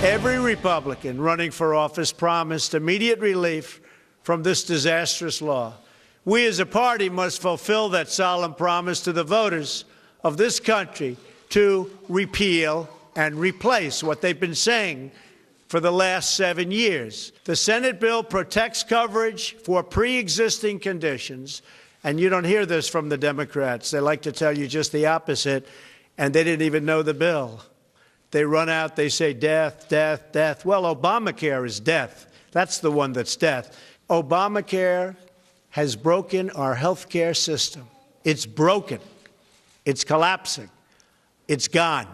Every Republican running for office promised immediate relief from this disastrous law. We as a party must fulfill that solemn promise to the voters of this country to repeal and replace what they've been saying for the last 7 years. The Senate bill protects coverage for pre-existing conditions, and you don't hear this from the Democrats. They like to tell you just the opposite, and they didn't even know the bill. They run out, they say death, death, death. Well, Obamacare is death. That's the one that's death. Obamacare has broken our health care system. It's broken. It's collapsing. It's gone.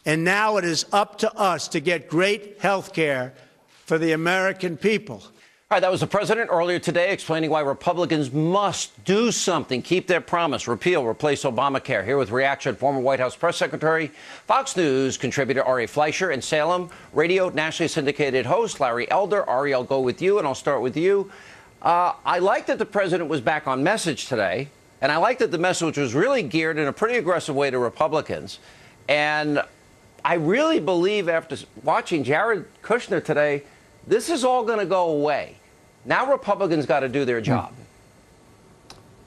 And now it is up to us to get great health care for the American people. All right, that was the president earlier today explaining why Republicans must do something, keep their promise, repeal, replace Obamacare. Here with reaction, former White House press secretary, Fox News contributor Ari Fleischer, and Salem radio nationally syndicated host Larry Elder. Ari, I'll go with you, and I'll start with you. I like that the president was back on message today, and I like that the message was really geared in a pretty aggressive way to Republicans. And I really believe after watching Jared Kushner today, this is all going to go away. Now Republicans got to do their job.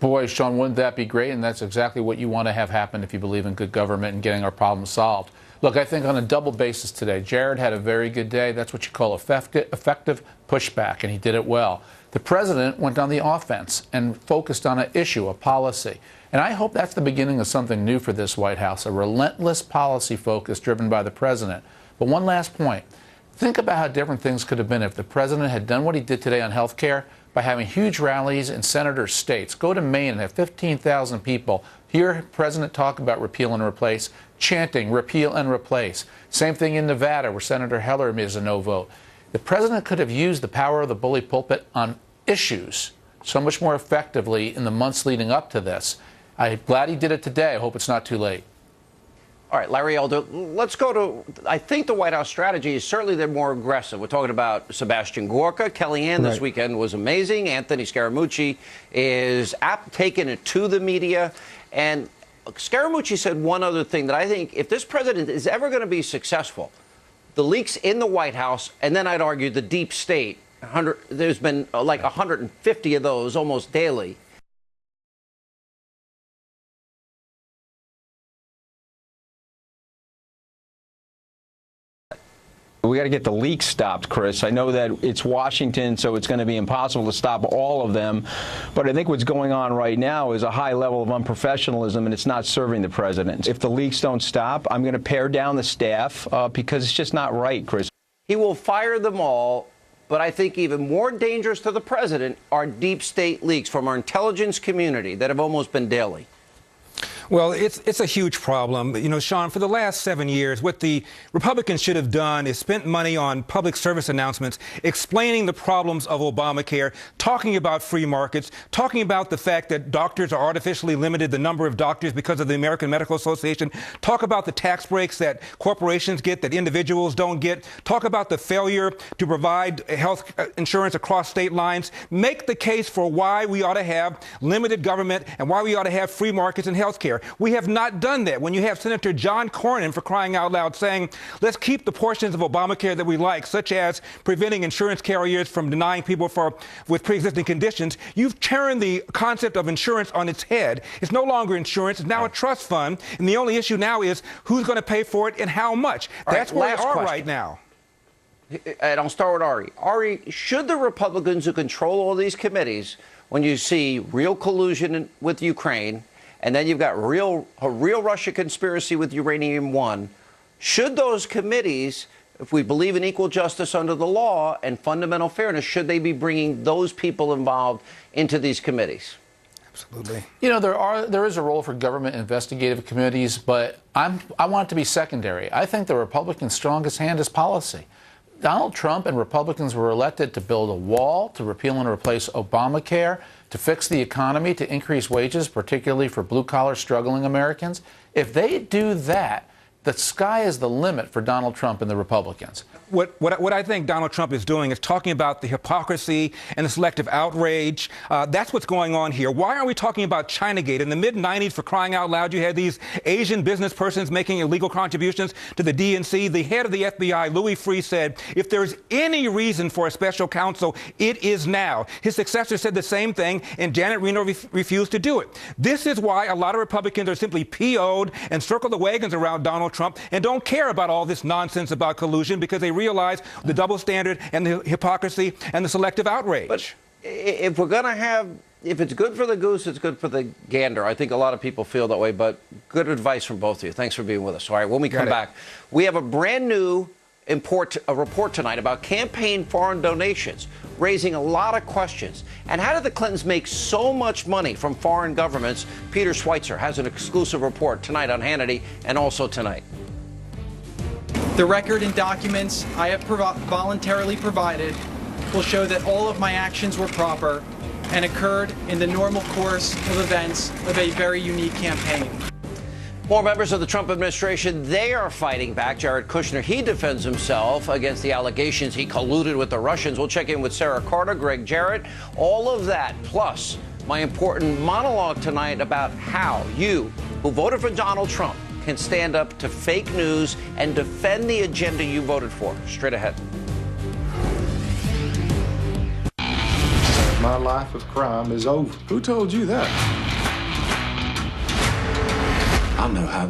Boy, Sean, wouldn't that be great? And that's exactly what you want to have happen if you believe in good government and getting our problems solved. Look, I think on a double basis today, Jared had a very good day. That's what you call effective pushback, and he did it well. The president went on the offense and focused on an issue, a policy. And I hope that's the beginning of something new for this White House, a relentless policy focus driven by the president. But one last point. Think about how different things could have been if the president had done what he did today on health care by having huge rallies in senator states. Go to Maine and have 15,000 people hear the president talk about repeal and replace, chanting repeal and replace. Same thing in Nevada, where Senator Heller is a no vote. The president could have used the power of the bully pulpit on issues so much more effectively in the months leading up to this. I'm glad he did it today. I hope it's not too late. All right, Larry Elder, let's go to, I think the White House strategy is certainly they're more aggressive. We're talking about Sebastian Gorka. Kellyanne this weekend was amazing. Anthony Scaramucci is taking it to the media. And Scaramucci said one other thing that I think if this president is ever going to be successful, the leaks in the White House, and then I'd argue the deep state, there's been like 150 of those almost daily. We got to get the leaks stopped, Chris. I know that it's Washington, so it's going to be impossible to stop all of them. But I think what's going on right now is a high level of unprofessionalism, and it's not serving the president. If the leaks don't stop, I'm going to pare down the staff because it's just not right, Chris. He will fire them all, but I think even more dangerous to the president are deep state leaks from our intelligence community that have almost been daily. Well, it's a huge problem. You know, Sean, for the last 7 years, what the Republicans should have done is spent money on public service announcements, explaining the problems of Obamacare, talking about free markets, talking about the fact that doctors are artificially limited, the number of doctors because of the American Medical Association, talk about the tax breaks that corporations get that individuals don't get, talk about the failure to provide health insurance across state lines, make the case for why we ought to have limited government and why we ought to have free markets in health care. We have not done that. When you have Senator John Cornyn, for crying out loud, saying, let's keep the portions of Obamacare that we like, such as preventing insurance carriers from denying people with pre-existing conditions, you've turned the concept of insurance on its head. It's no longer insurance. It's now a trust fund. And the only issue now is who's going to pay for it and how much. That's where we are right now. And I'll start with Ari. Ari, should the Republicans who control all these committees, when you see real collusion with Ukraine, and then you've got a real Russia conspiracy with Uranium One, should those committees, if we believe in equal justice under the law and fundamental fairness, should they be bringing those people involved into these committees? Absolutely. You know, there is a role for government investigative committees, but I want it to be secondary. I think the Republicans' strongest hand is policy. Donald Trump and Republicans were elected to build a wall, to repeal and replace Obamacare, to fix the economy, to increase wages, particularly for blue-collar struggling Americans. If they do that, the sky is the limit for Donald Trump and the Republicans. what I think Donald Trump is doing is talking about the hypocrisy and the selective outrage. That's what's going on here. Why are we talking about Chinagate? In the mid-'90s, for crying out loud, you had these Asian business persons making illegal contributions to the DNC. The head of the FBI, Louis Freeh, said, if there's any reason for a special counsel, it is now. His successor said the same thing, and Janet Reno refused to do it. This is why a lot of Republicans are simply PO'd and circle the wagons around Donald Trump and don't care about all this nonsense about collusion because they realize the double standard and the hypocrisy and the selective outrage. But if we're going to have, if it's good for the goose, it's good for the gander. I think a lot of people feel that way, but good advice from both of you. Thanks for being with us. All right, when we come back, we have a brand new report tonight about campaign foreign donations, raising a lot of questions. And how did the Clintons make so much money from foreign governments? Peter Schweitzer has an exclusive report tonight on Hannity and also tonight. The record and documents I have voluntarily provided will show that all of my actions were proper and occurred in the normal course of events of a very unique campaign. More members of the Trump administration, they are fighting back. Jared Kushner, he defends himself against the allegations he colluded with the Russians. We'll check in with Sarah Carter, Greg Jarrett, all of that, plus my important monologue tonight about how you, who voted for Donald Trump, can stand up to fake news and defend the agenda you voted for. Straight ahead. My life of crime is over. Who told you that? I know how